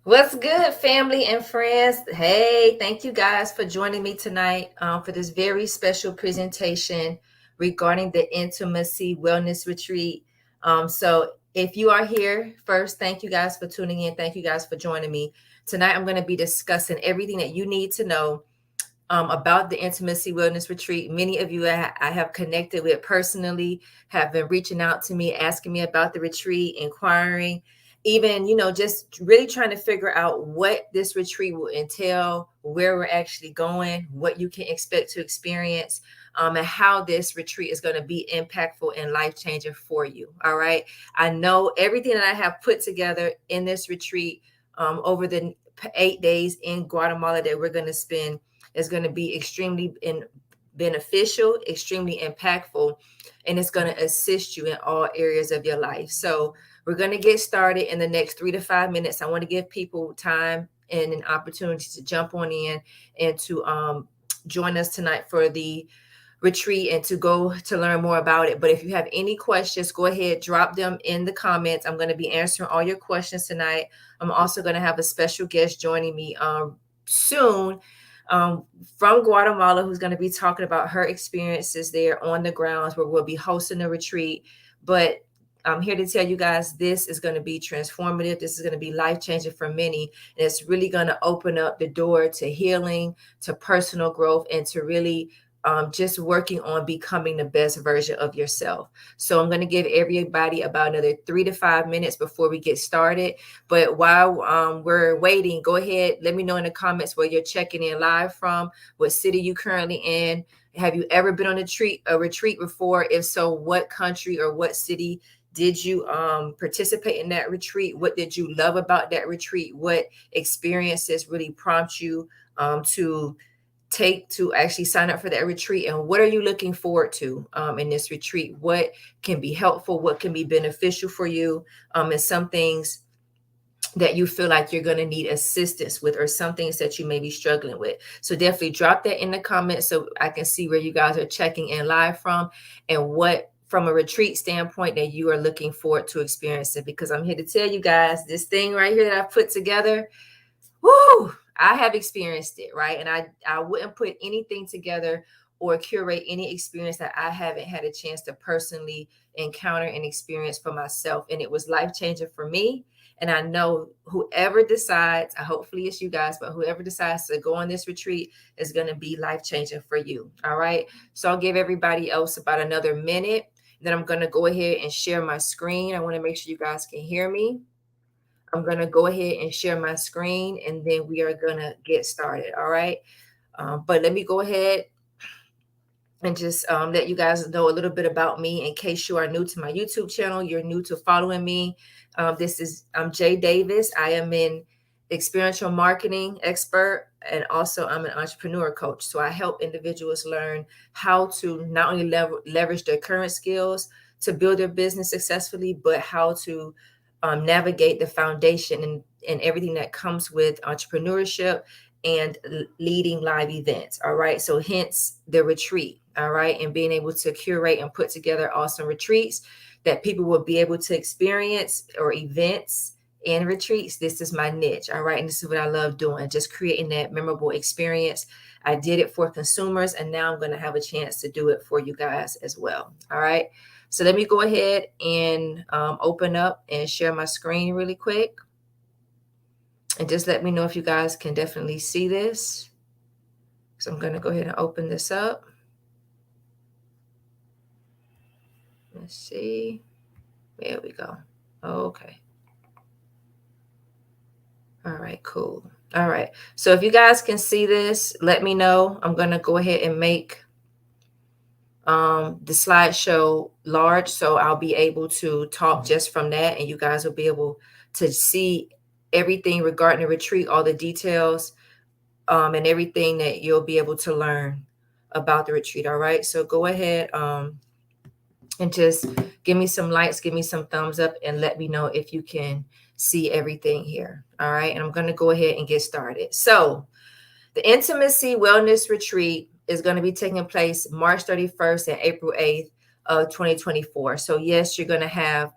What's good, family and friends? Hey, thank you guys for joining me tonight for this very special presentation regarding the Intimacy Wellness Retreat. So, if you are here, first, thank you guys for tuning in. Thank you guys for joining me. Tonight, I'm going to be discussing everything that you need to know about the Intimacy Wellness Retreat. Many of you I have connected with personally have been reaching out to me, asking me about the retreat, inquiring, even, just really trying to figure out what this retreat will entail, where we're actually going, what you can expect to experience, and how this retreat is going to be impactful and life-changing for you. All right. I know everything that I have put together in this retreat over the 8 days in Guatemala that we're going to spend is going to be extremely beneficial, extremely impactful, and it's going to assist you in all areas of your life. So we're going to get started in the next 3 to 5 minutes. I want to give people time and an opportunity to jump on in and to join us tonight for the retreat and to go to learn more about it. But if you have any questions, go ahead, drop them in the comments. I'm going to be answering all your questions tonight. I'm also going to have a special guest joining me soon from Guatemala, who's going to be talking about her experiences there on the grounds where we'll be hosting a retreat. But I'm here to tell you guys, this is going to be transformative. This is going to be life-changing for many. And it's really going to open up the door to healing, to personal growth, and to really just working on becoming the best version of yourself. So I'm going to give everybody about another 3 to 5 minutes before we get started. But while we're waiting, go ahead, let me know in the comments where you're checking in live from, what city you currently in. Have you ever been on a retreat before? If so, what country or what city did you participate in that retreat? What did you love about that retreat? What experiences really prompt you to actually sign up for that retreat? And what are you looking forward to in this retreat? What can be helpful? What can be beneficial for you? And some things that you feel like you're going to need assistance with, or some things that you may be struggling with. So definitely drop that in the comments so I can see where you guys are checking in live from, and what from a retreat standpoint that you are looking forward to experiencing. Because I'm here to tell you guys, this thing right here that I've put together, whoo, I have experienced it, right? And I wouldn't put anything together or curate any experience that I haven't had a chance to personally encounter and experience for myself. And it was life-changing for me. And I know whoever decides, hopefully it's you guys, but whoever decides to go on this retreat is going to be life-changing for you. All right. So I'll give everybody else about another minute. Then I'm going to go ahead and share my screen. I want to make sure you guys can hear me. I'm going to go ahead and share my screen, and then we are going to get started. All right. But let me go ahead and just let you guys know a little bit about me in case you are new to my YouTube channel, you're new to following me. I'm Jay Davis. I am an experiential marketing expert, and also I'm an entrepreneur coach. So I help individuals learn how to not only leverage their current skills to build their business successfully, but how to navigate the foundation and everything that comes with entrepreneurship and leading live events. All right. So hence the retreat. All right. And being able to curate and put together awesome retreats that people will be able to experience, or events and retreats. This is my niche. All right. And this is what I love doing, just creating that memorable experience. I did it for consumers, and now I'm going to have a chance to do it for you guys as well. All right. So let me go ahead and open up and share my screen really quick. And just let me know if you guys can definitely see this. So I'm going to go ahead and open this up. Let's see. There we go. Okay. All right, cool. All right. So if you guys can see this, let me know. I'm going to go ahead and make the slideshow large, so I'll be able to talk just from that, and you guys will be able to see everything regarding the retreat, all the details, and everything that you'll be able to learn about the retreat. All right. So go ahead and just give me some likes, give me some thumbs up, and let me know if you can see everything here. All right. And I'm going to go ahead and get started. So the Intimacy Wellness Retreat is going to be taking place March 31st and April 8th of 2024. So yes, you're going to have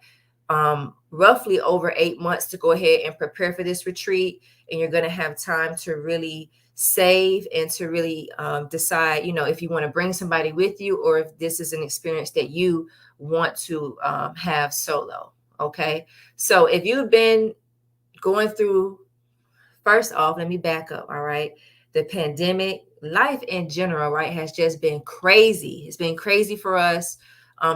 roughly over 8 months to go ahead and prepare for this retreat. And you're going to have time to really save and to really decide, if you want to bring somebody with you or if this is an experience that you want to have solo. Okay. So if you've been going through, first off, let me back up. All right. The pandemic, life in general, right, has just been crazy. It's been crazy for us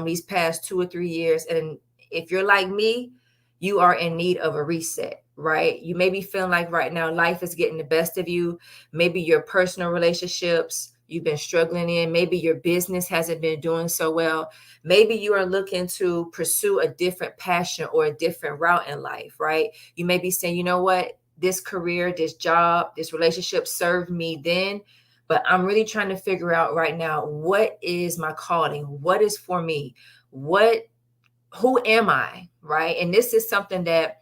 these past 2 or 3 years. And if you're like me, you are in need of a reset, right? You may be feeling like right now life is getting the best of you. Maybe your personal relationships you've been struggling in. Maybe your business hasn't been doing so well. Maybe you are looking to pursue a different passion or a different route in life, right? You may be saying, you know what? This career, this job, this relationship served me then, but I'm really trying to figure out right now, what is my calling? What is for me? Who am I? Right. And this is something that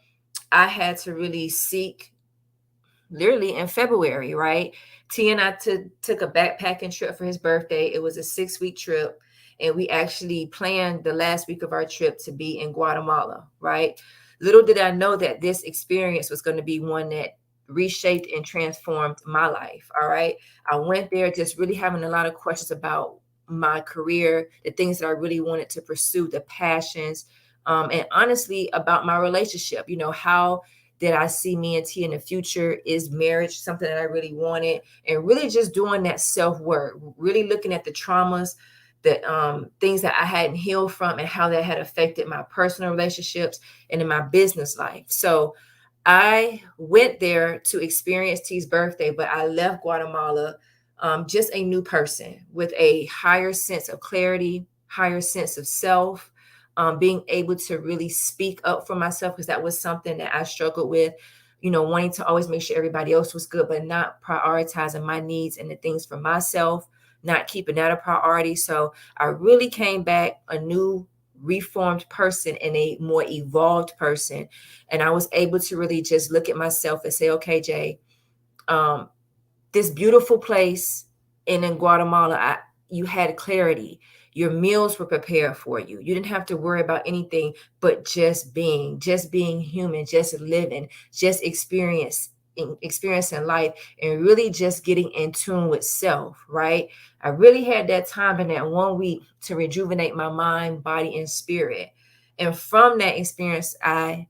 I had to really seek literally in February, right? T and I took a backpacking trip for his birthday. It was a 6-week trip. And we actually planned the last week of our trip to be in Guatemala, right? Little did I know that this experience was going to be one that reshaped and transformed my life. All right. I went there just really having a lot of questions about my career, the things that I really wanted to pursue, the passions, and honestly about my relationship. How did I see me and T in the future? Is marriage something that I really wanted? And really just doing that self-work, really looking at the traumas, the things that I hadn't healed from and how that had affected my personal relationships and in my business life. So I went there to experience T's birthday, but I left Guatemala just a new person with a higher sense of clarity, higher sense of self, being able to really speak up for myself, because that was something that I struggled with, wanting to always make sure everybody else was good, but not prioritizing my needs and the things for myself, not keeping that a priority. So I really came back a new reformed person and a more evolved person. And I was able to really just look at myself and say, okay, Jay, um, this beautiful place in Guatemala, you had clarity. Your meals were prepared for you. You didn't have to worry about anything but just being human, just living, just experiencing life, and really just getting in tune with self, right? I really had that time in that 1 week to rejuvenate my mind, body, and spirit. And from that experience, I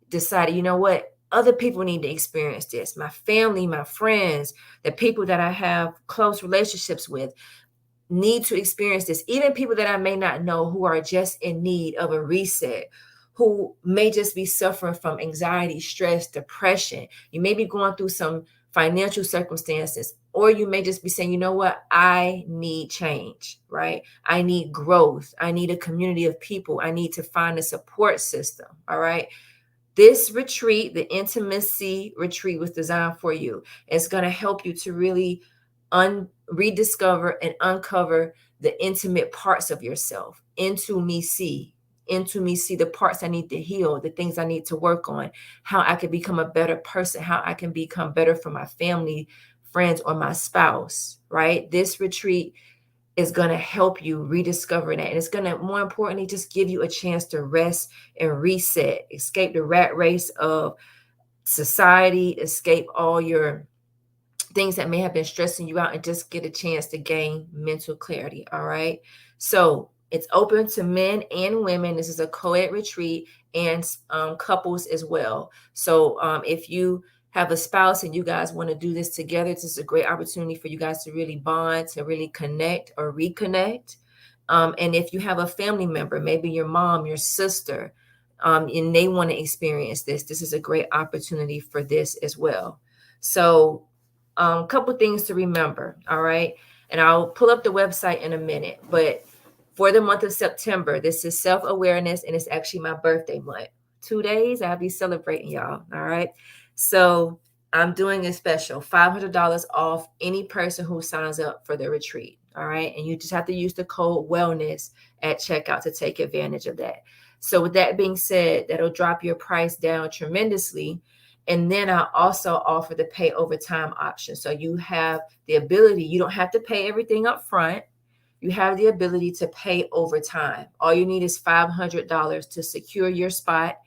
decided, you know what? Other people need to experience this. My family, my friends, the people that I have close relationships with need to experience this. Even people that I may not know who are just in need of a reset, who may just be suffering from anxiety, stress, depression. You may be going through some financial circumstances, or you may just be saying, you know what? I need change, right? I need growth. I need a community of people. I need to find a support system. All right. This retreat, the intimacy retreat, was designed for you. It's going to help you to really rediscover and uncover the intimate parts of yourself. Into me see the parts I need to heal, the things I need to work on, how I can become a better person, how I can become better for my family, friends, or my spouse, right? This retreat is going to help you rediscover that. And it's going to, more importantly, just give you a chance to rest and reset, escape the rat race of society, escape all your things that may have been stressing you out, and just get a chance to gain mental clarity. All right. So it's open to men and women. This is a co-ed retreat, and couples as well. So if you have a spouse and you guys want to do this together, this is a great opportunity for you guys to really bond, to really connect or reconnect. And if you have a family member, maybe your mom, your sister, and they want to experience this, this is a great opportunity for this as well. So a couple things to remember. All right. And I'll pull up the website in a minute, but for the month of September, this is self-awareness, and it's actually my birthday month. 2 days, I'll be celebrating, y'all. All right. So I'm doing a special $500 off any person who signs up for the retreat. All right. And you just have to use the code wellness at checkout to take advantage of that. So with that being said, that'll drop your price down tremendously. And then I also offer the pay over time option. So you have the ability, you don't have to pay everything up front. You have the ability to pay over time. All you need is $500 to secure your spot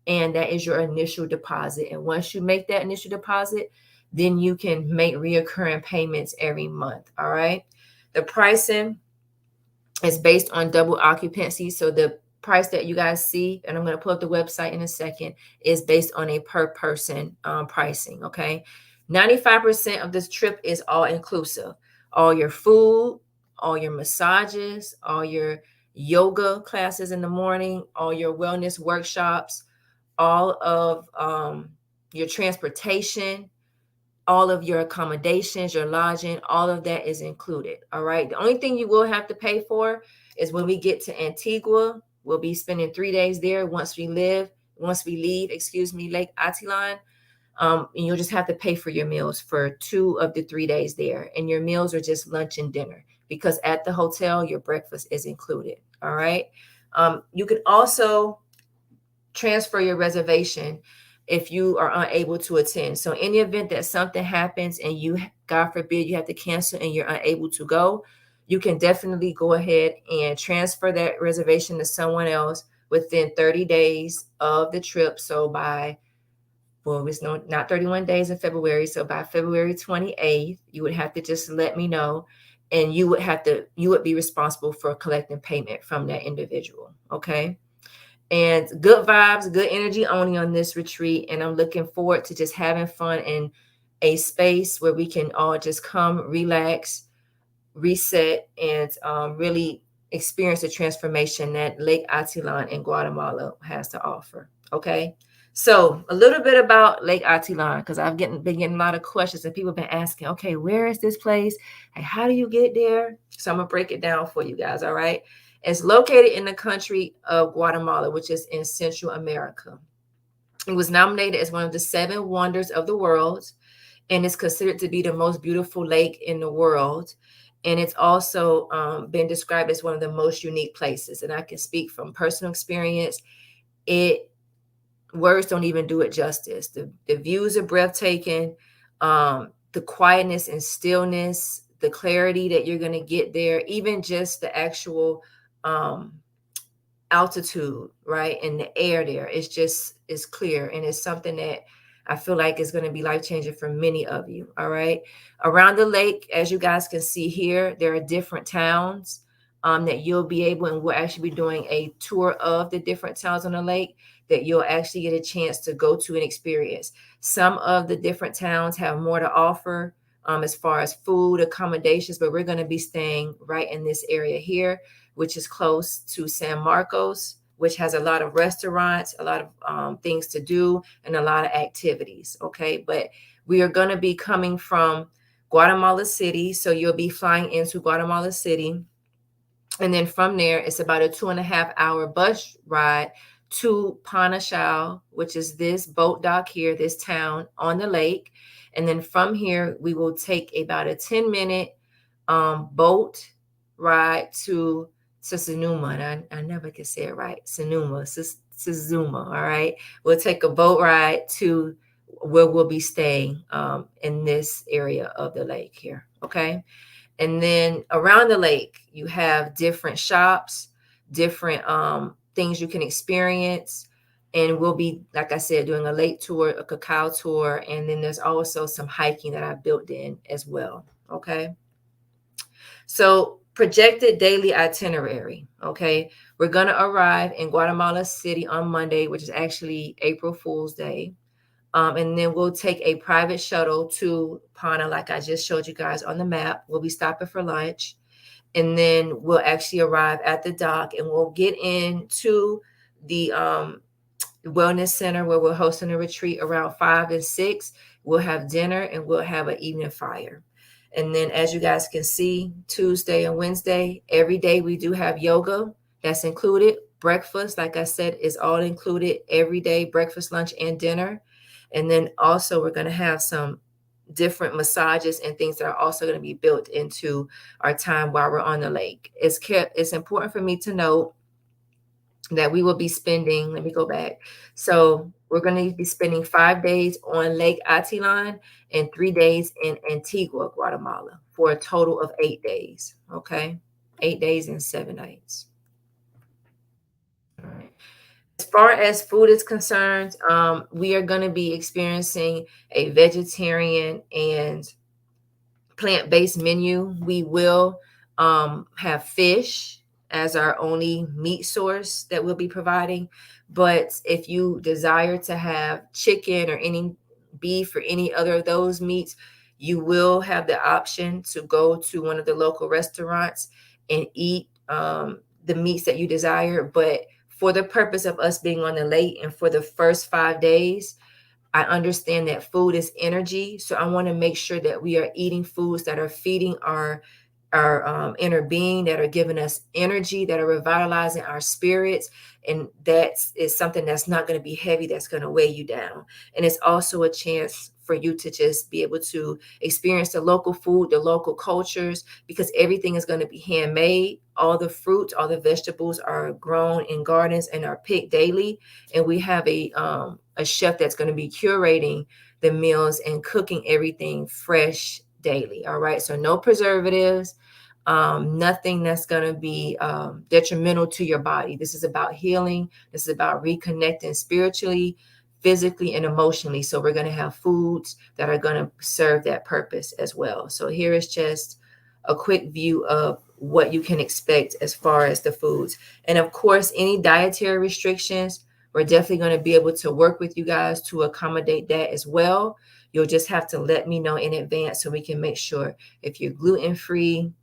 and that is your initial deposit. And once you make that initial deposit, then you can make reoccurring payments every month. All right. The pricing is based on double occupancy. So the price that you guys see, and I'm going to pull up the website in a second, is based on a per person pricing. Okay. 95% of this trip is all inclusive. All your food, all your massages, all your yoga classes in the morning, all your wellness workshops, all of your transportation, all of your accommodations, your lodging, all of that is included. All right. The only thing you will have to pay for is when we get to Antigua. We'll be spending 3 days there once we leave, Lake Atilan. And you'll just have to pay for your meals for 2 of the 3 days there. And your meals are just lunch and dinner because at the hotel, your breakfast is included. All right. You can also transfer your reservation if you are unable to attend. So in the event that something happens and you, God forbid, you have to cancel and you're unable to go, you can definitely go ahead and transfer that reservation to someone else within 30 days of the trip. So it's not 31 days in February. So by February 28th, you would have to just let me know, and you would be responsible for collecting payment from that individual. Okay. And good vibes, good energy only on this retreat. And I'm looking forward to just having fun in a space where we can all just come, relax, reset, and really experience the transformation that Lake Atilan in Guatemala has to offer. Okay. So a little bit about Lake Atilan, because I've been getting a lot of questions and people have been asking, okay, where is this place? And how do you get there? So I'm going to break it down for you guys. All right. It's located in the country of Guatemala, which is in Central America. It was nominated as one of the 7 wonders of the world, and it's considered to be the most beautiful lake in the world. And it's also been described as one of the most unique places. And I can speak from personal experience. Words don't even do it justice. The views are breathtaking. The quietness and stillness, the clarity that you're going to get there, even just the actual altitude, right? And the air there is clear. And it's something that I feel like is going to be life-changing for many of you. All right. Around the lake, as you guys can see here, there are different towns that you'll be able, and we'll actually be doing a tour of the different towns on the lake that you'll actually get a chance to go to and experience. Some of the different towns have more to offer as far as food, accommodations, but we're going to be staying right in this area here, which is close to San Marcos, which has a lot of restaurants, a lot of things to do, and a lot of activities. Okay. But we are going to be coming from Guatemala City. So you'll be flying into Guatemala City. And then from there, it's about a 2.5-hour bus ride to Panachal, which is this boat dock here, this town on the lake. And then from here, we will take about a 10-minute boat ride to Sassanuma. And I never can say it right. Sazuma. All right. We'll take a boat ride to where we'll be staying in this area of the lake here. Okay. And then around the lake, you have different shops, different things you can experience. And we'll be, like I said, doing a lake tour, a cacao tour. And then there's also some hiking that I built in as well. Okay. So projected daily itinerary. Okay. We're going to arrive in Guatemala City on Monday, which is actually April Fool's Day. And then we'll take a private shuttle to Pana, like I just showed you guys on the map. We'll be stopping for lunch. And then we'll actually arrive at the dock and we'll get into the wellness center where we're hosting a retreat around 5 and 6. We'll have dinner and we'll have an evening fire. And then as you guys can see, Tuesday and Wednesday, every day we do have yoga. That's included. Breakfast, like I said, is all included every day, breakfast, lunch, and dinner. And then also we're going to have some different massages and things that are also going to be built into our time while we're on the lake. It's important for me to note that we will be spending, let me go back. So we're going to be spending 5 days on Lake Atilan and 3 days in Antigua, Guatemala, for a total of 8 days. Okay. 8 days and 7 nights. All right. As far as food is concerned, we are going to be experiencing a vegetarian and plant-based menu. We will have fish as our only meat source that we'll be providing. But if you desire to have chicken or any beef or any other of those meats, you will have the option to go to one of the local restaurants and eat the meats that you desire. But for the purpose of us being on the late and for the first 5 days, I understand that food is energy, so I want to make sure that we are eating foods that are feeding our inner being, that are giving us energy, that are revitalizing our spirits, and that is something that's not going to be heavy, that's going to weigh you down. And it's also a chance for you to just be able to experience the local food, the local cultures, because everything is going to be handmade. All the fruits, all the vegetables are grown in gardens and are picked daily. And we have a chef that's going to be curating the meals and cooking everything fresh daily. All right. So no preservatives, nothing that's going to be detrimental to your body. This is about healing. This is about reconnecting spiritually, physically, and emotionally. So we're going to have foods that are going to serve that purpose as well. So here is just a quick view of what you can expect as far as the foods. And of course, any dietary restrictions, we're definitely going to be able to work with you guys to accommodate that as well. You'll just have to let me know in advance so we can make sure if you're gluten free,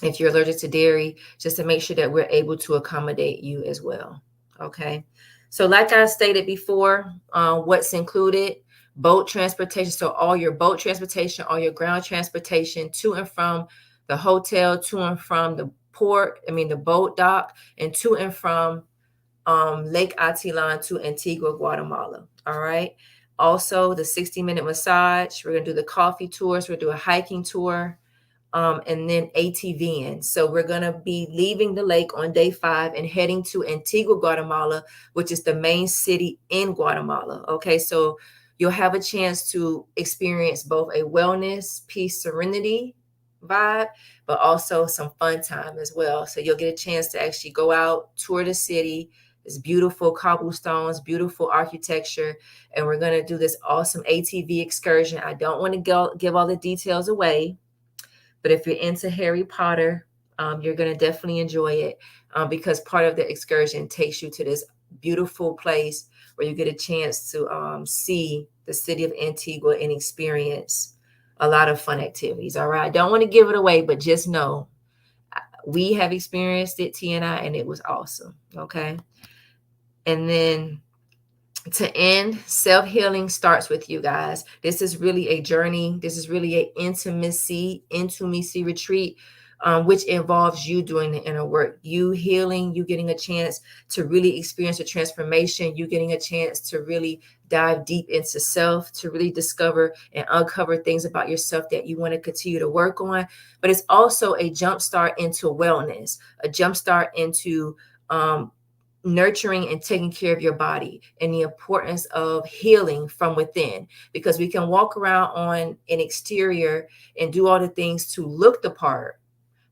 if you're allergic to dairy, just to make sure that we're able to accommodate you as well. Okay. So like I stated before, what's included: boat transportation. So all your boat transportation, all your ground transportation to and from the hotel, to and from the port, the boat dock, and to and from Lake Atilan to Antigua, Guatemala. All right. Also, the 60-minute massage. We're going to do the coffee tours. We'll do a hiking tour, and then ATVing. So we're going to be leaving the lake on day 5 and heading to Antigua, Guatemala, which is the main city in Guatemala. Okay. So you'll have a chance to experience both a wellness, peace, serenity vibe, but also some fun time as well. So you'll get a chance to actually go out, tour the city. It's beautiful cobblestones, beautiful architecture, and we're going to do this awesome ATV excursion. I don't want to give all the details away, but if you're into Harry Potter, you're going to definitely enjoy it, because part of the excursion takes you to this beautiful place where you get a chance to see the city of Antigua and experience a lot of fun activities. All right. I don't want to give it away, but just know we have experienced it, T and I, and it was awesome. Okay. And then to end, self-healing starts with you guys. This is really a journey. This is really an intimacy retreat, which involves you doing the inner work, you healing, you getting a chance to really experience a transformation, you getting a chance to really dive deep into self, to really discover and uncover things about yourself that you want to continue to work on. But it's also a jumpstart into wellness, a jumpstart into nurturing and taking care of your body, and the importance of healing from within, because we can walk around on an exterior and do all the things to look the part,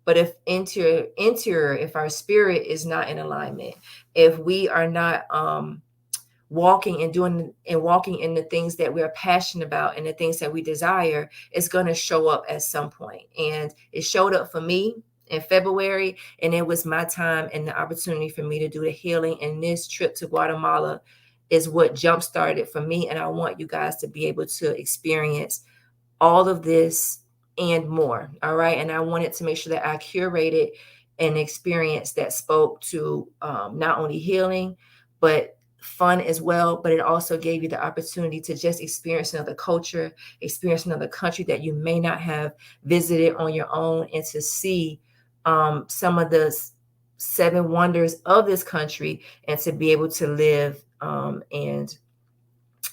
but if interior, if our spirit is not in alignment, if we are not walking in the things that we're passionate about and the things that we desire, it's going to show up at some point. And it showed up for me in February, and it was my time and the opportunity for me to do the healing. And this trip to Guatemala is what jump started for me. And I want you guys to be able to experience all of this and more. All right. And I wanted to make sure that I curated an experience that spoke to not only healing, but fun as well. But it also gave you the opportunity to just experience another culture, experience another country that you may not have visited on your own, and to see some of the 7 wonders of this country, and to be able to live and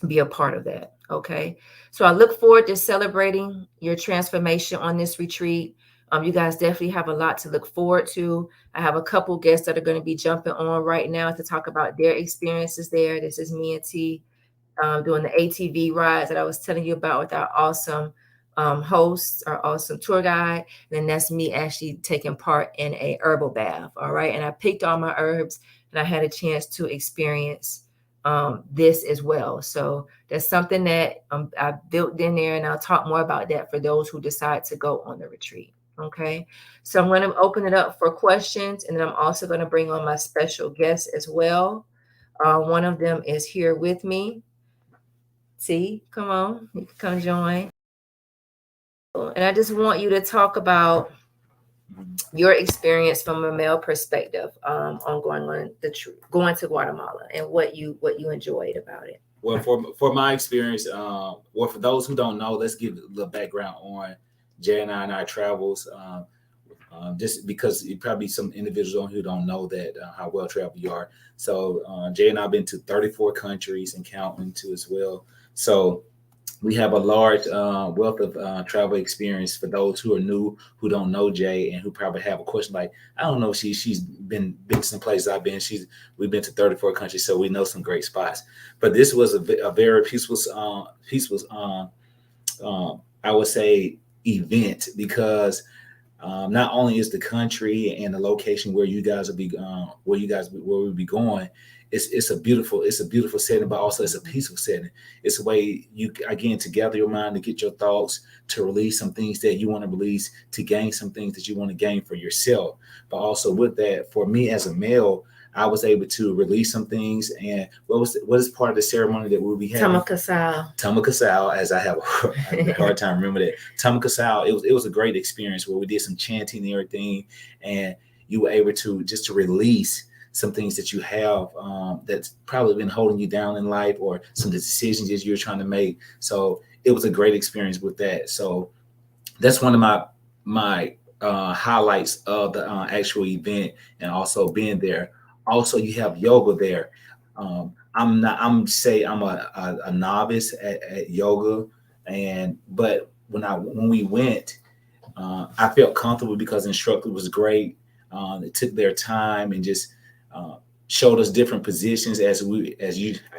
be a part of that. Okay. So I look forward to celebrating your transformation on this retreat. You guys definitely have a lot to look forward to. I have a couple guests that are going to be jumping on right now to talk about their experiences there. This is me and T doing the ATV rides that I was telling you about with our awesome hosts, our awesome tour guide. And then that's me actually taking part in a herbal bath. All right. And I picked all my herbs and I had a chance to experience this as well. So that's something that I built in there, and I'll talk more about that for those who decide to go on the retreat. Okay. So I'm going to open it up for questions, and then I'm also going to bring on my special guests as well. One of them is here with me. See, come on, you can come join. And I just want you to talk about your experience from a male perspective on going to Guatemala and what you enjoyed about it. Well, for my experience, well, for those who don't know, let's give a little background on Jay and our travels. Just because you probably some individuals who don't know that how well traveled you are. So Jay and I've been to 34 countries and counting too as well. So we have a large wealth of travel experience for those who are new, who don't know Jay, and who probably have a question like, I don't know, she's been some places I've been. We've been to 34 countries, so we know some great spots. But this was a very peaceful, I would say, event because not only is the country and the location where you guys will be, where we'll be going, it's a beautiful setting, but also it's a peaceful setting. It's a way you again to gather your mind, to get your thoughts, to release some things that you want to release, to gain some things that you want to gain for yourself. But also with that, for me as a male, I was able to release some things. And what is part of the ceremony that we'll be having? Tamakasao, as I have a hard time remember that. Tamakasao, it was a great experience where we did some chanting and everything, and you were able to just to release some things that you have that's probably been holding you down in life, or some of the decisions that you're trying to make. So it was a great experience with that. So that's one of my highlights of the actual event, and also being there. Also, you have yoga there. I'm a novice at yoga, but when we went, I felt comfortable because the instructor was great. They took their time and just showed us different positions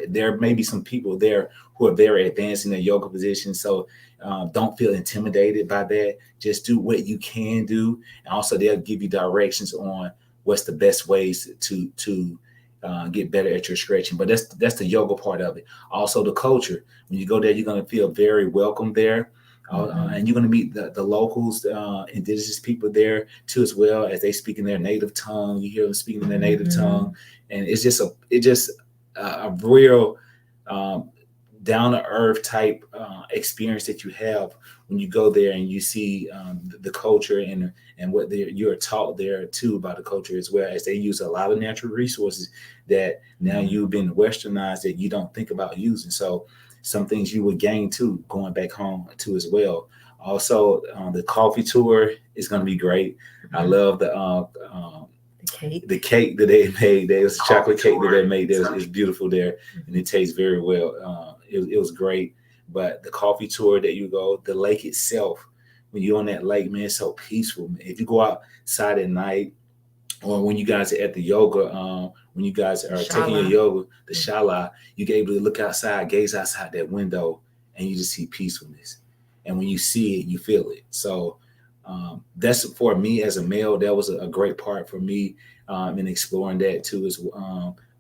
there may be some people there who are very advanced in their yoga position. So don't feel intimidated by that. Just do what you can do. And also they'll give you directions on what's the best ways to get better at your stretching. But that's the yoga part of it. Also the culture. When you go there, you're going to feel very welcome there. And you're going to meet the locals, indigenous people there too, as well, as they speak in their native tongue. You hear them speaking in their native tongue, and it's just a real down to earth type experience that you have when you go there and you see the culture and what you're taught there too about the culture, as well as they use a lot of natural resources that now you've been westernized that you don't think about using. So some things you would gain too going back home too as well. Also, the coffee tour is going to be great. I love the cake that they made. There was a chocolate cake that they made. It's beautiful there, and it tastes very well. It was great. But the coffee tour that you go, the lake itself, when you're on that lake, man, it's so peaceful. Man. If you go outside at night, or when you guys are at the yoga, when you guys are taking your yoga, the shala, you get able to look outside, gaze outside that window, and you just see peacefulness. And when you see it, you feel it. So that's for me as a male. That was a great part for me in exploring that too.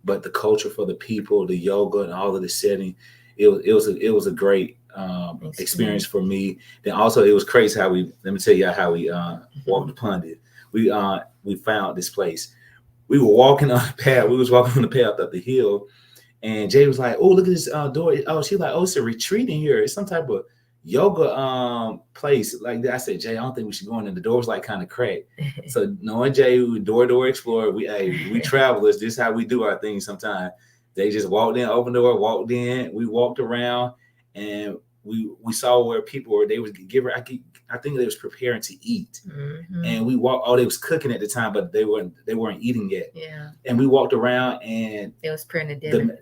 But the culture for the people, the yoga, and all of the setting, it was a great experience for me. Then also it was crazy how let me tell you how we walked upon it. We found this place. We were walking on the path. We was walking on the path up the hill, and Jay was like, "Oh, look at this door." Oh, she like, "Oh, it's a retreat in here. It's some type of yoga place like that." I said, "Jay, I don't think we should go in there. The door's like kind of cracked." So knowing Jay, we door explorer. We travelers. This is how we do our things. Sometimes they just walked in, opened the door, walked in. We walked around, and we saw where people were. They was giving. I think they was preparing to eat, and we walked. Oh, they was cooking at the time, but they weren't eating yet. Yeah. And we walked around, and they was preparing dinner.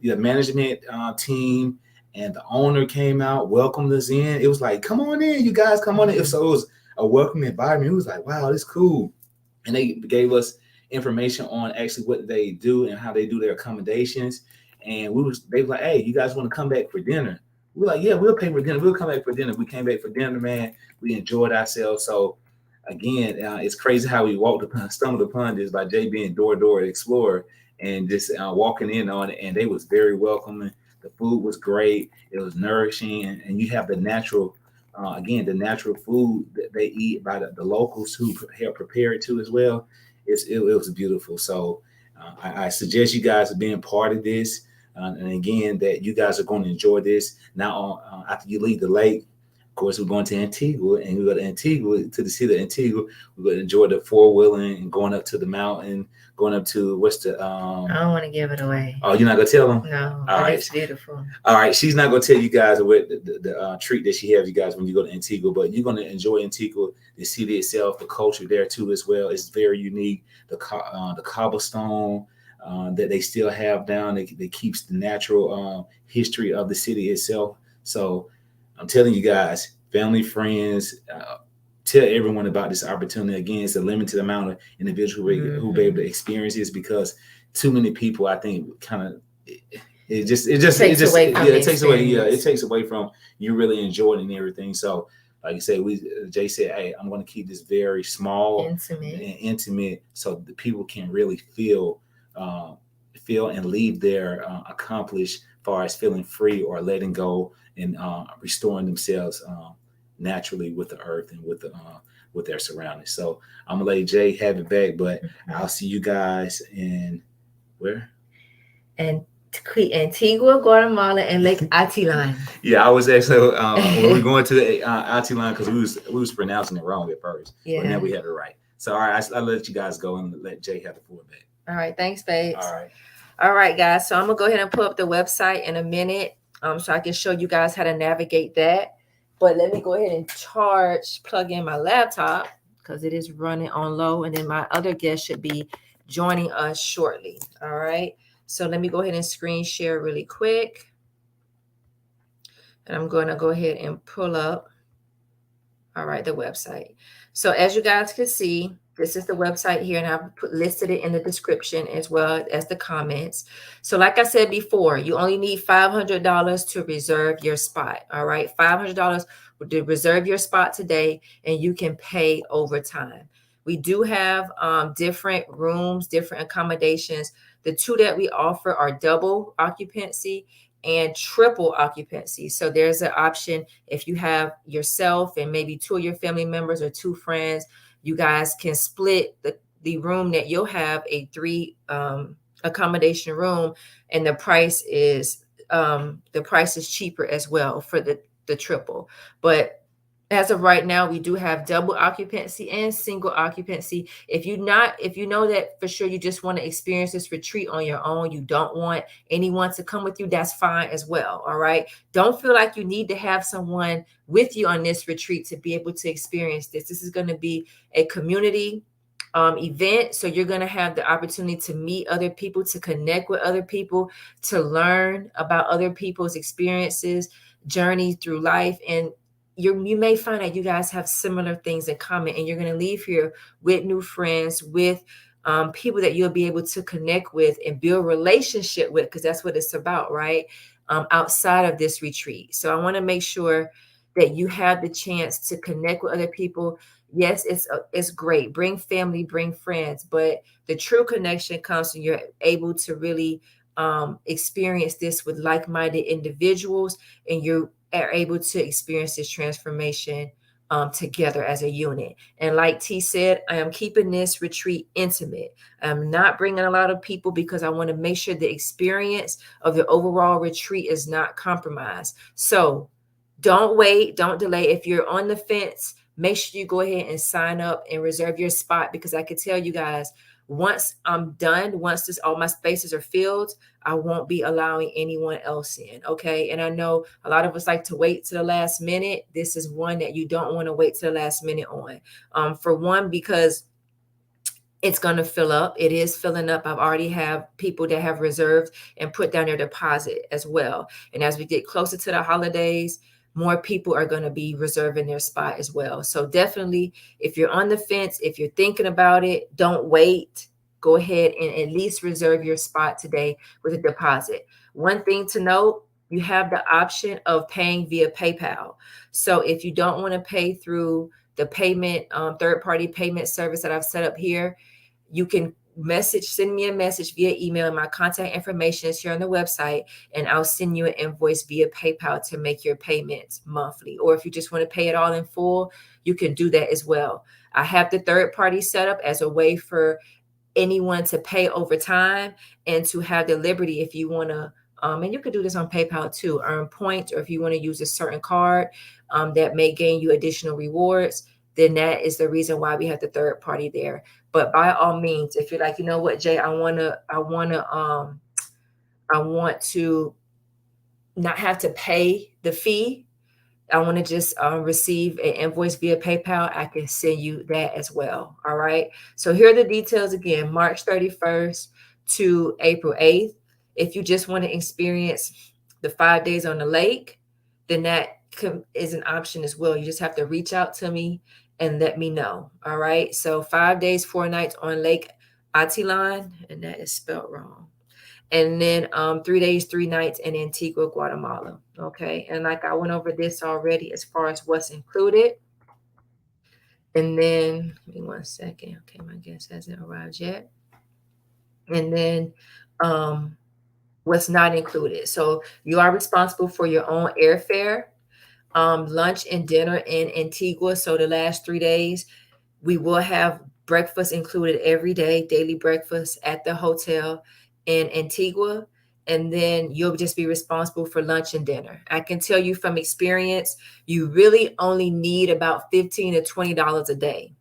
The management team and the owner came out, welcomed us in. It was like, "Come on in, you guys, come on in." So it was a welcoming environment. It was like, "Wow, this cool," and they gave us information on actually what they do and how they do their accommodations. And they were like, "Hey, you guys want to come back for dinner?" we're like, yeah, we'll pay for dinner. We'll come back for dinner. We came back for dinner, man. We enjoyed ourselves. So again, it's crazy how we stumbled upon this by Jay being door explorer and just walking in on it. And they was very welcoming. The food was great. It was nourishing, and you have the natural, again, the natural food that they eat by the locals who help prepare it too as well. It was beautiful. So I suggest you guys being part of this. And again, that you guys are going to enjoy this. Now, after you leave the lake, of course, we're going to Antigua, and we go to Antigua, to the city of Antigua. We're going to enjoy the four-wheeling and going up to the mountain, going up to what's the I don't want to give it away. Oh, you're not gonna tell them? No. All right. It's beautiful. All right, she's not gonna tell you guys what the treat that she has you guys when you go to Antigua, but you're gonna enjoy Antigua, the city itself, the culture there too as well. It's very unique. The cobblestone that they still have down, that keeps the natural history of the city itself. So I'm telling you guys, family, friends, tell everyone about this opportunity. Again, it's a limited amount of individuals who be able to experience this, because too many people, I think, kind of it takes away from you really enjoying it and everything. So like I said, Jay said, hey, I'm going to keep this very small, intimate, so the people can really feel and leave there accomplished, as far as feeling free or letting go and restoring themselves naturally with the earth and with their surroundings. So I'm gonna let Jay have it back, but I'll see you guys in where? And Antigua, Guatemala, and Lake Atilan. Yeah, I was actually when we were going to the Atilan, because we was pronouncing it wrong at first. Yeah. But now we have it right. So all right, I'll let you guys go and let Jay have the floor back. All right, thanks, babes. All right. All right, guys. So I'm gonna go ahead and pull up the website in a minute, so I can show you guys how to navigate that. But let me go ahead and plug in my laptop, because it is running on low, and then my other guest should be joining us shortly. All right. So let me go ahead and screen share really quick. And I'm going to go ahead and pull up, all right, the website. So as you guys can see, this is the website here, and I've listed it in the description as well as the comments. So like I said before, you only need $500 to reserve your spot. All right, $500 to reserve your spot today, and you can pay over time. We do have different rooms, different accommodations. The two that we offer are double occupancy and triple occupancy. So there's an option if you have yourself and maybe two of your family members or two friends, you guys can split the room that you'll have a 3 accommodation room, and the price is cheaper as well for the triple. But as of right now, we do have double occupancy and single occupancy. If you know that for sure you just want to experience this retreat on your own, you don't want anyone to come with you, that's fine as well. All right. Don't feel like you need to have someone with you on this retreat to be able to experience this. This is going to be a community event. So you're going to have the opportunity to meet other people, to connect with other people, to learn about other people's experiences, journey through life. And you may find that you guys have similar things in common, and you're going to leave here with new friends, with people that you'll be able to connect with and build relationship with, because that's what it's about, right? Outside of this retreat. So I want to make sure that you have the chance to connect with other people. Yes, it's great. Bring family, bring friends, but the true connection comes when you're able to really experience this with like-minded individuals, and you are able to experience this transformation together as a unit. And like T said, I am keeping this retreat intimate. I'm not bringing a lot of people because I want to make sure the experience of the overall retreat is not compromised. So don't wait, don't delay. If you're on the fence, make sure you go ahead and sign up and reserve your spot, because I can tell you guys, once I'm done, once all my spaces are filled, I won't be allowing anyone else in. Okay. And I know a lot of us like to wait to the last minute. This is one that you don't want to wait to the last minute on. For one, because it's going to fill up. It is filling up. I've already have people that have reserved and put down their deposit as well. And as we get closer to the holidays, more people are going to be reserving their spot as well. So definitely, if you're on the fence, if you're thinking about it, don't wait. Go ahead and at least reserve your spot today with a deposit. One thing to note, you have the option of paying via PayPal. So if you don't want to pay through the payment, third-party payment service that I've set up here, you can send me a message via email. My contact information is here on the website, and I'll send you an invoice via PayPal to make your payments monthly. Or if you just want to pay it all in full, you can do that as well. I have the third party set up as a way for anyone to pay over time and to have the liberty, if you want to, and you could do this on PayPal too, earn points, or if you want to use a certain card that may gain you additional rewards, then that is the reason why we have the third party there. But by all means, if you're like, you know what, Jay, I want to not have to pay the fee, I want to just receive an invoice via PayPal, I can send you that as well. All right. So here are the details again, March 31st to April 8th. If you just want to experience the 5 days on the lake, then that is an option as well. You just have to reach out to me and let me know. All right. So 5 days, 4 nights on Lake Atilan, and that is spelled wrong. And then 3 days, 3 nights in Antigua, Guatemala. Okay. And like I went over this already as far as what's included. And then, give me 1 second. Okay. My guest hasn't arrived yet. And then what's not included. So you are responsible for your own airfare, lunch and dinner in Antigua. So the last 3 days, we will have breakfast included every day, daily breakfast at the hotel in Antigua. And then you'll just be responsible for lunch and dinner. I can tell you from experience, you really only need about $15 to $20 a day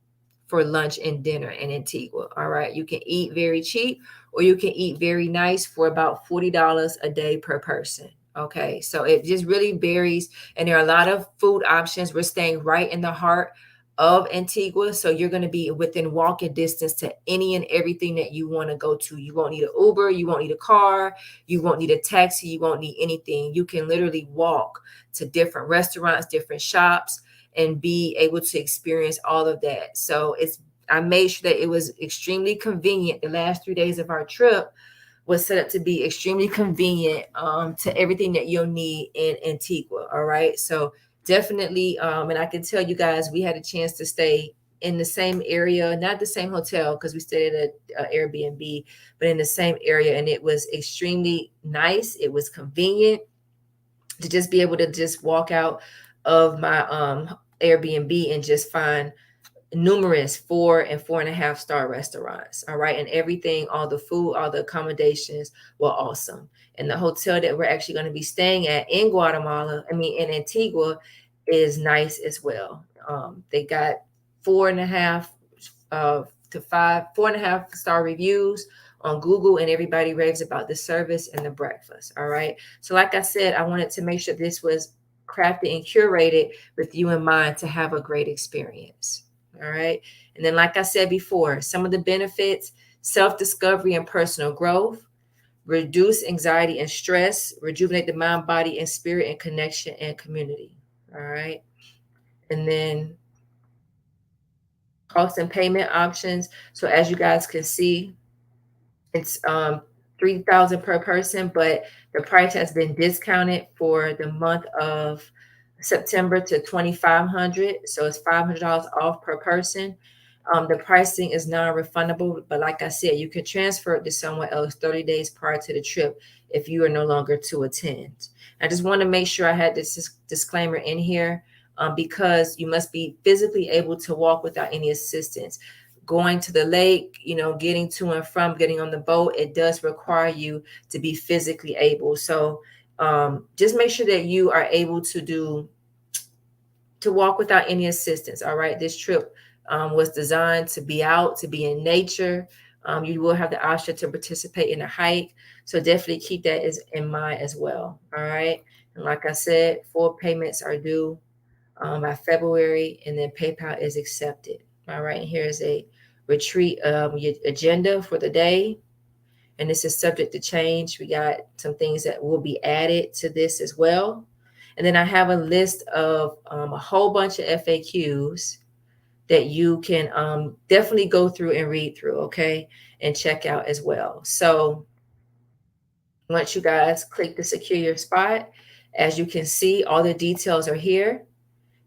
for lunch and dinner in Antigua. All right. You can eat very cheap, or you can eat very nice for about $40 a day per person. Okay. So it just really varies. And there are a lot of food options. We're staying right in the heart of Antigua. So you're going to be within walking distance to any and everything that you want to go to. You won't need an Uber. You won't need a car. You won't need a taxi. You won't need anything. You can literally walk to different restaurants, different shops, and be able to experience all of that. So I made sure that it was extremely convenient. The last 3 days of our trip was set up to be extremely convenient to everything that you'll need in Antigua. All right. So definitely, and I can tell you guys, we had a chance to stay in the same area, not the same hotel because we stayed at an Airbnb, but in the same area. And it was extremely nice. It was convenient to just be able to just walk out of my Airbnb and just find numerous 4 and 4.5 star restaurants. All right. And everything, all the food, all the accommodations were awesome. And the hotel that we're actually going to be staying at in in Antigua is nice as well. They got 4.5 to 4.5 star reviews on Google, and everybody raves about the service and the breakfast. All right. So like I said, I wanted to make sure this was crafted and curated with you in mind to have a great experience. All right. And then, like I said before, some of the benefits: self-discovery and personal growth, reduce anxiety and stress, rejuvenate the mind, body, and spirit, and connection and community. All right. And then cost and payment options. So as you guys can see, it's $3,000 per person, but the price has been discounted for the month of September to $2,500. So it's $500 off per person. The pricing is non-refundable, but like I said, you can transfer it to someone else 30 days prior to the trip if you are no longer to attend. I just want to make sure I had this disclaimer in here because you must be physically able to walk without any assistance. Going to the lake, getting to and from, getting on the boat, it does require you to be physically able. So just make sure that you are able to walk without any assistance. All right. This trip was designed to be out, to be in nature. You will have the option to participate in a hike. So definitely keep that in mind as well. All right. And like I said, 4 payments are due by February, and then PayPal is accepted. All right. And here's a retreat agenda for the day. And this is subject to change. We got some things that will be added to this as well. And then I have a list of a whole bunch of FAQs that you can definitely go through and read through, okay, and check out as well. So Once you guys click the secure your spot, as you can see, all the details are here.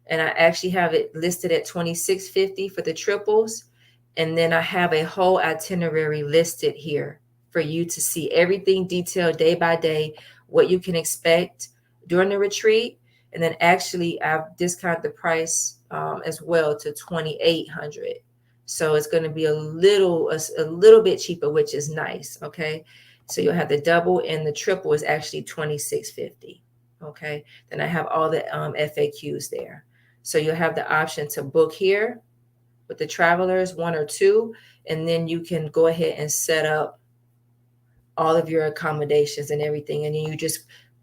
And I actually have it listed at 2650 for the triples. And then I have a whole itinerary listed here for you to see everything detailed day by day, what you can expect during the retreat. And then actually I've discounted the price as well to 2800. So it's going to be a little bit cheaper, which is nice. Okay. So you'll have the double, and the triple is actually 2650. Okay. Then I have all the FAQs there. So you'll have the option to book here with the travelers, 1 or 2, and then you can go ahead and set up all of your accommodations and everything. And then you just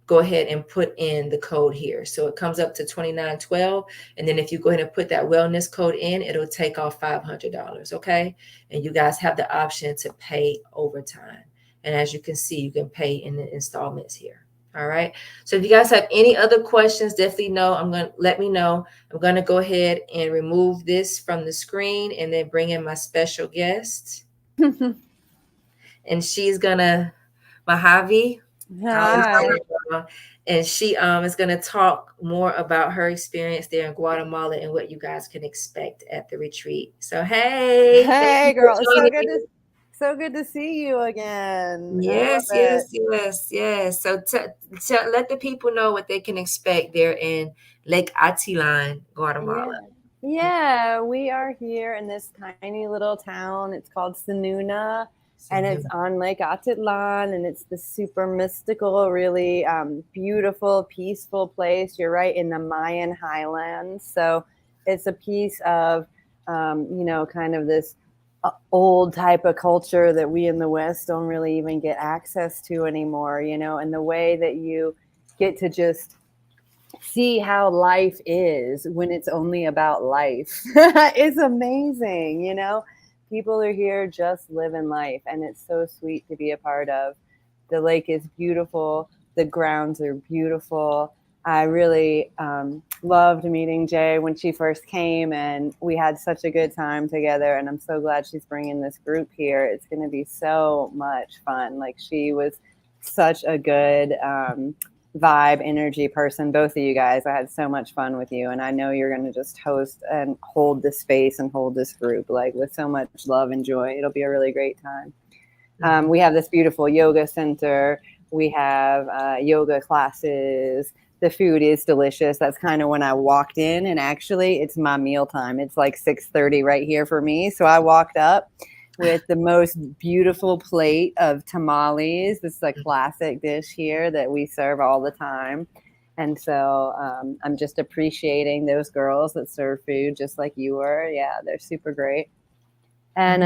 go ahead and put in the code here. So it comes up to 2912. And then if you go ahead and put that wellness code in, it'll take off $500. Okay. And you guys have the option to pay over time. And as you can see, you can pay in the installments here. All right. So if you guys have any other questions, definitely let me know. I'm going to go ahead and remove this from the screen and then bring in my special guest. And she's gonna, Mojave. Hi. And she is going to talk more about her experience there in Guatemala and what you guys can expect at the retreat. So hey girl, it's so good to see you again. Yes. So let the people know what they can expect there in Lake Atilan, Guatemala. Yeah, we are here in this tiny little town. It's called Sanuna. And it's on Lake Atitlan, and it's the super mystical, really beautiful, peaceful place. You're right in the Mayan highlands. So it's a piece of, kind of this old type of culture that we in the West don't really even get access to anymore, and the way that you get to just see how life is when it's only about life is amazing, People are here just living life, and it's so sweet to be a part of. The lake is beautiful. The grounds are beautiful. I really loved meeting Jay when she first came, and we had such a good time together, and I'm so glad she's bringing this group here. It's going to be so much fun. Like, she was such a good vibe, energy person, both of you guys. I had so much fun with you, and I know you're going to just host and hold this space and hold this group like with so much love and joy. It'll be a really great time. We have this beautiful yoga center. We have yoga classes. The food is delicious. That's kind of when I walked in, and actually it's my meal time. It's like 6:30 right here for me. So I walked up with the most beautiful plate of tamales. This is a classic dish here that we serve all the time. And so I'm just appreciating those girls that serve food just like you were. Yeah, they're super great. And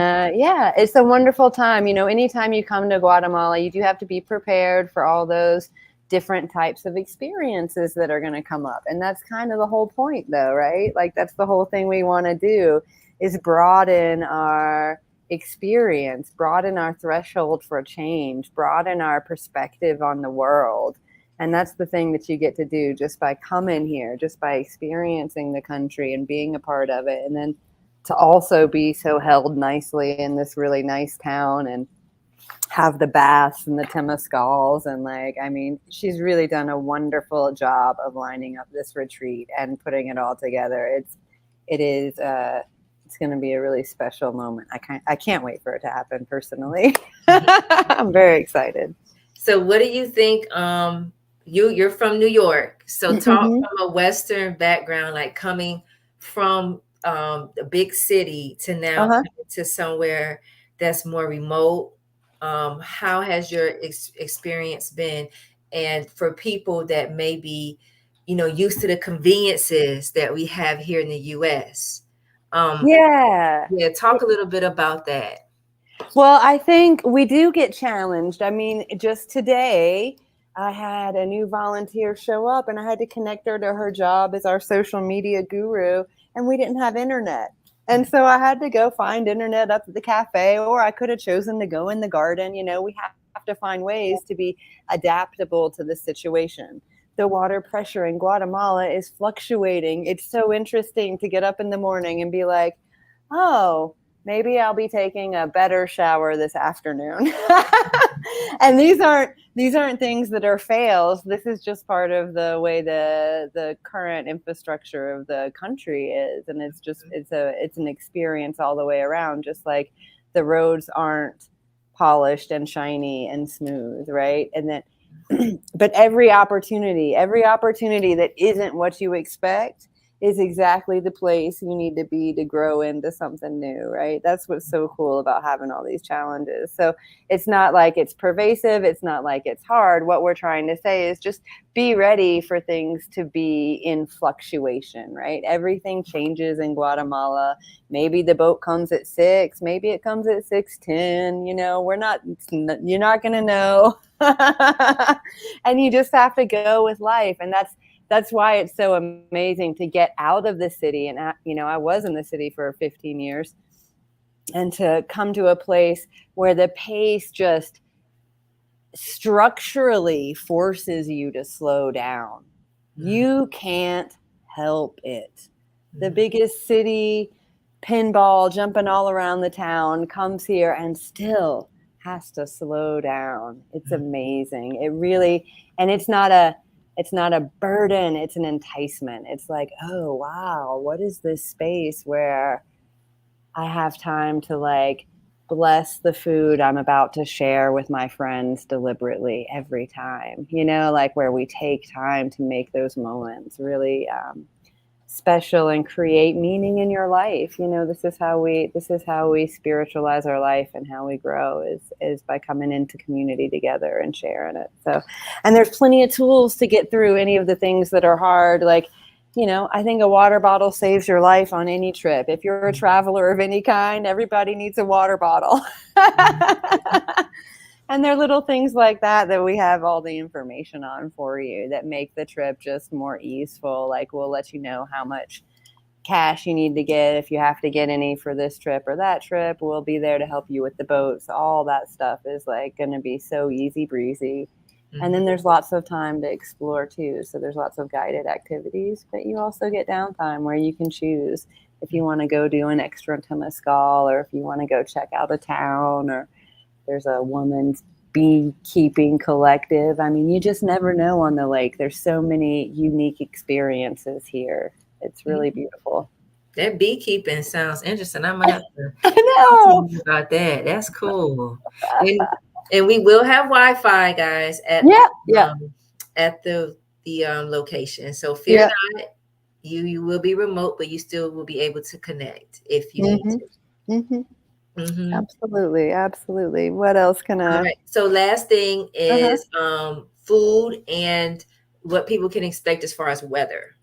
it's a wonderful time. Anytime you come to Guatemala, you do have to be prepared for all those different types of experiences that are going to come up. And that's kind of the whole point, though, right? Like, that's the whole thing we want to do, is broaden our experience, broaden our threshold for change, broaden our perspective on the world. And that's the thing that you get to do just by coming here, just by experiencing the country and being a part of it. And then to also be so held nicely in this really nice town and have the baths and the temazcals. And she's really done a wonderful job of lining up this retreat and putting it all together. It's going to be a really special moment. I can't wait for it to happen personally. I'm very excited. So what do you think? You're from New York. So talk from a Western background, like coming from a big city to now to somewhere that's more remote. How has your experience been? And for people that may be, used to the conveniences that we have here in the U.S., talk a little bit about that. Well, I think we do get challenged. Just today, I had a new volunteer show up, and I had to connect her to her job as our social media guru, and we didn't have internet. And so I had to go find internet up at the cafe, or I could have chosen to go in the garden. We have to find ways to be adaptable to the situation. The water pressure in Guatemala is fluctuating. It's so interesting to get up in the morning and be like, oh, maybe I'll be taking a better shower this afternoon. And these aren't things that are fails. This is just part of the way the current infrastructure of the country is, and it's an experience all the way around. Just like the roads aren't polished and shiny and smooth, right? And then, but every opportunity that isn't what you expect is exactly the place you need to be to grow into something new, right? That's what's so cool about having all these challenges. So it's not like it's pervasive. It's not like it's hard. What we're trying to say is just be ready for things to be in fluctuation, right? Everything changes in Guatemala. Maybe the boat comes at 6, maybe it comes at 6:10, you're not going to know. And you just have to go with life. And that's why it's so amazing to get out of the city. And, I was in the city for 15 years, and to come to a place where the pace just structurally forces you to slow down. You can't help it. The biggest city, pinball, jumping all around the town, comes here and still has to slow down. It's amazing. It really, and it's not a burden, it's an enticement. It's like, oh wow, what is this space where I have time to like bless the food I'm about to share with my friends deliberately every time, like where we take time to make those moments really special and create meaning in your life. This is how we spiritualize our life, and how we grow is by coming into community together and sharing it. So, and there's plenty of tools to get through any of the things that are hard. Like, I think a water bottle saves your life on any trip. If you're a traveler of any kind, everybody needs a water bottle. And there are little things like that we have all the information on for you that make the trip just more easeful. Like, we'll let you know how much cash you need to get if you have to get any for this trip or that trip. We'll be there to help you with the boats. All that stuff is like going to be so easy breezy. And then there's lots of time to explore too. So there's lots of guided activities, but you also get downtime where you can choose if you want to go do an extra Temescal, or if you want to go check out a town, or there's a woman's beekeeping collective. I mean, you just never know on the lake. There's so many unique experiences here. It's really beautiful. That beekeeping sounds interesting. I might have to I know about that. That's cool. And we will have Wi-Fi, guys, at the location. So fear not, you will be remote, but you still will be able to connect if you need to. Absolutely. What else can I? All right. So last thing is food and what people can expect as far as weather.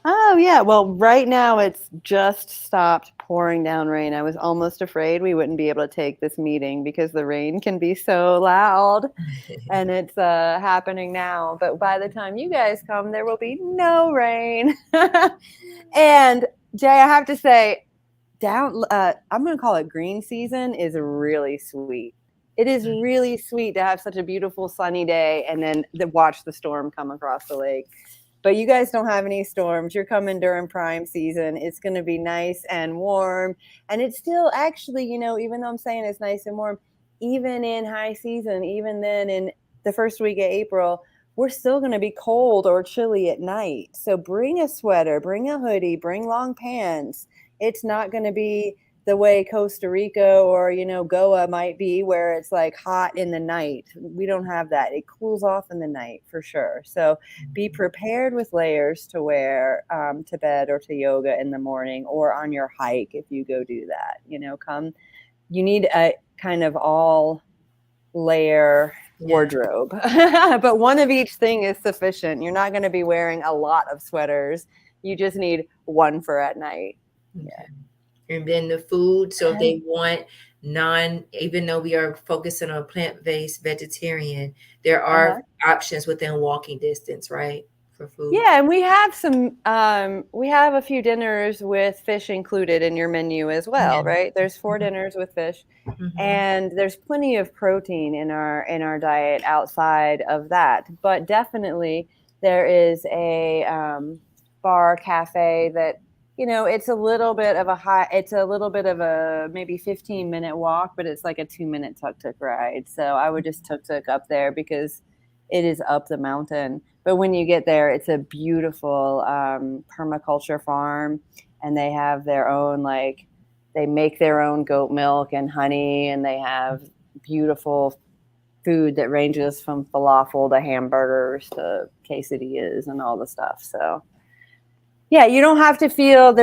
Oh yeah. Well, right now it's just stopped pouring down rain. I was almost afraid we wouldn't be able to take this meeting because the rain can be so loud, and it's happening now. But by the time you guys come, there will be no rain. And Jay, I have to say, I'm going to call it green season is really sweet. It is really sweet to have such a beautiful sunny day and then watch the storm come across the lake. But you guys don't have any storms. You're coming during prime season. It's going to be nice and warm. And it's still actually, even though I'm saying it's nice and warm, even in high season, even then in the first week of April, we're still going to be cold or chilly at night. So bring a sweater, bring a hoodie, bring long pants. It's not going to be the way Costa Rica or, Goa might be, where it's like hot in the night. We don't have that. It cools off in the night for sure. So be prepared with layers to wear to bed or to yoga in the morning, or on your hike if you go do that. You need a kind of all layer wardrobe, but one of each thing is sufficient. You're not going to be wearing a lot of sweaters. You just need one for at night. Yeah. And then the food. So if they want even though we are focusing on plant-based vegetarian, there are options within walking distance, right? For food. Yeah. And we have we have a few dinners with fish included in your menu as well, right? There's 4 dinners with fish, and there's plenty of protein in our diet outside of that. But definitely there is a bar cafe that it's a little bit of a maybe 15-minute walk, but it's like a 2-minute tuk-tuk ride. So I would just tuk-tuk up there because it is up the mountain. But when you get there, it's a beautiful permaculture farm, and they have their own, they make their own goat milk and honey, and they have beautiful food that ranges from falafel to hamburgers to quesadillas and all the stuff. So yeah, you don't have to feel,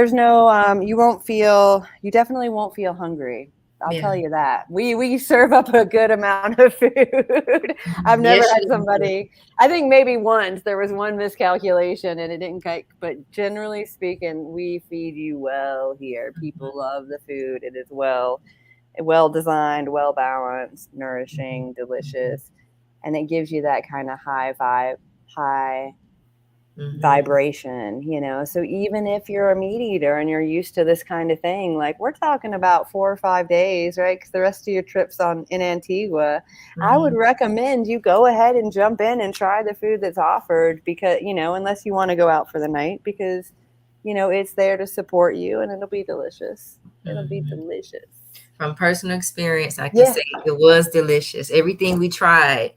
you definitely won't feel hungry. I'll tell you that. We serve up a good amount of food. I've never had somebody, I think maybe once there was one miscalculation and it didn't cut, but generally speaking, we feed you well here. People love the food. It is well designed, well balanced, nourishing, delicious, and it gives you that kind of high vibration, so even if you're a meat eater and you're used to this kind of thing, like we're talking about 4 or 5 days, right? Because the rest of your trips in Antigua, I would recommend you go ahead and jump in and try the food that's offered, because unless you want to go out for the night, because it's there to support you, and it'll be delicious. It'll be delicious. From personal experience, I can say it was delicious. Everything we tried,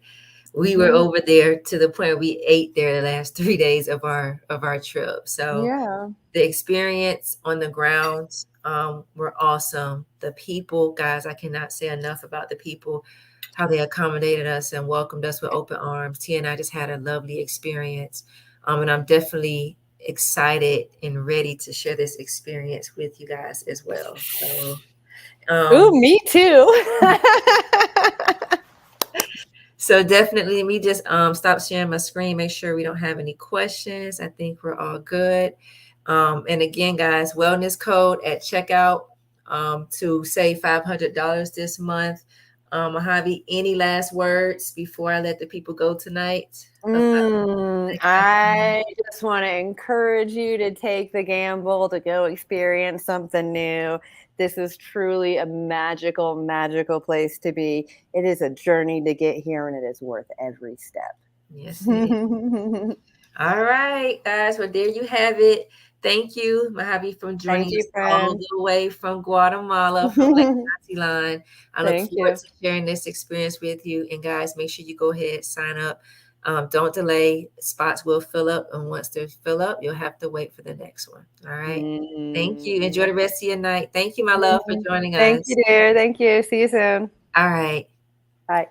we were over there to the point we ate there the last 3 days of our trip. So the experience on the ground were awesome. The people, guys, I cannot say enough about the people, how they accommodated us and welcomed us with open arms. Tia and I just had a lovely experience. And I'm definitely excited and ready to share this experience with you guys as well. So, me too. So definitely, let me just stop sharing my screen, make sure we don't have any questions. I think we're all good. And again, guys, wellness code at checkout to save $500 this month. Mojave, any last words before I let the people go tonight? I just want to encourage you to take the gamble, to go experience something new. This is truly a magical, magical place to be. It is a journey to get here, and it is worth every step. Yes. All right, guys. Well, there you have it. Thank you, Mojave, for joining us all the way from Guatemala, from Lake Atitlan. I look forward to sharing this experience with you. And guys, make sure you go ahead, sign up. Don't delay. Spots will fill up. And once they fill up, you'll have to wait for the next one. All right. Thank you. Enjoy the rest of your night. Thank you, my love, for joining us. Thank you, dear. Thank you. See you soon. All right. Bye.